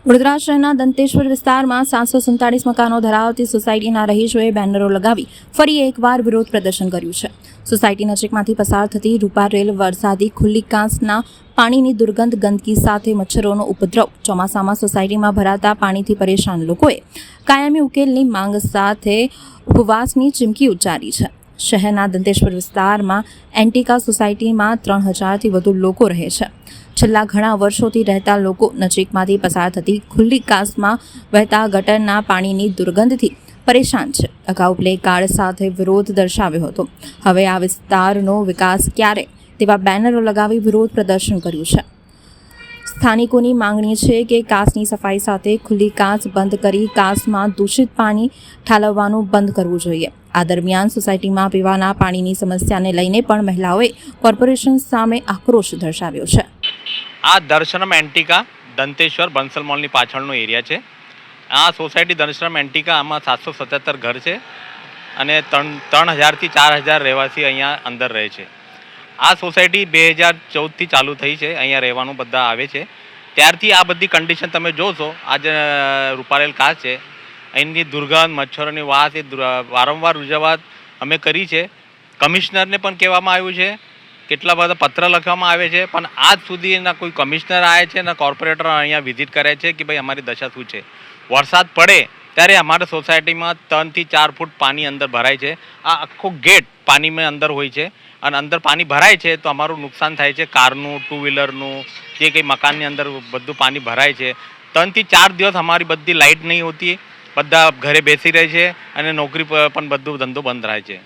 વડોદરા શહેરના દંતેશ્વર વિસ્તારમાં 747 મકાનો ધરાવતી સોસાયટીના રહીશોએ બેનરો લગાવી ફરી એકવાર વિરોધ પ્રદર્શન કર્યું છે. સોસાયટી નજીકમાંથી પસાર થતી રૂપા રેલ વરસાદી ખુલ્લી કાંસના પાણીની દુર્ગંધ, ગંદકી સાથે મચ્છરોનો ઉપદ્રવ, ચોમાસામાં સોસાયટીમાં ભરાતા પાણીથી પરેશાન લોકોએ કાયમી ઉકેલની માંગ સાથે ઉપવાસની ચીમકી ઉચ્ચારી છે. શહેરના દંતેશ્વર વિસ્તારમાં એન્ટિકા સોસાયટીમાં 3000થી વધુ લોકો રહે છે. છેલ્લા ઘણા વર્ષોથી રહેતા લોકો નજીકમાંથી પસાર થતી ખુલ્લી કાંસમાં વહેતા ગટરના પાણીની દુર્ગંધથી પરેશાન છે. અગાઉ પ્લે કાર્ડ સાથે વિરોધ દર્શાવ્યો હતો. હવે આ વિસ્તારનો વિકાસ ક્યારે તેવા બેનરો લગાવી વિરોધ પ્રદર્શન કર્યું છે. સ્થાનિકોની માંગણી છે કે કાંસની સફાઈ સાથે ખુલ્લી કાંસ બંધ કરી કાંસમાં દૂષિત પાણી ઠાલવવાનું બંધ કરવું જોઈએ. આ દરમિયાન સોસાયટીમાં પીવાના પાણીની સમસ્યાને લઈને પણ મહિલાઓએ કોર્પોરેશન સામે આક્રોશ દર્શાવ્યો છે. આ દર્શનમ એન્ટિકા દંતેશ્વર બંસલ મોલની પાછળનો એરિયા છે. આ સોસાયટી દર્શનમ એન્ટિકા, આમાં 777 ઘર છે અને 3000થી 4000 રહેવાસી અહીંયા અંદર રહે છે. આ સોસાયટી 2014થી ચાલુ થઈ છે. અહીંયા રહેવાનું બધા આવે છે. ત્યારથી આ બધી કન્ડિશન તમે જોશો. આ જે રૂપારેલ કાચ છે, અહીંની દુર્ગંધ, મચ્છરોની વાસ એ વારંવાર રજૂઆત અમે કરી છે. કમિશનરને પણ કહેવામાં આવ્યું છે, કેટલા બધા પત્ર લખવામાં આવે છે, પણ આજ સુધી ના કોઈ કમિશનર આવે છે, ના કોર્પોરેટર અહીંયા વિઝિટ કરે છે કે ભાઈ અમારી દશા શું છે. વરસાદ પડે ત્યારે અમારા સોસાયટીમાં 3 થી 4 ફૂટ પાણી અંદર ભરાય છે. આ આખો ગેટ પાણીમાં અંદર હોય છે અને અંદર પાણી ભરાય છે તો અમારું નુકસાન થાય છે. કારનું, 2 વ્હીલરનું, જે કંઈ મકાનની અંદર બધું પાણી ભરાય છે. 3 થી 4 દિવસ અમારી બધી લાઇટ નહીં હોતી, બધા ઘરે બેસી રહે છે અને નોકરી પણ બધું ધંધો બંધ રહે છે.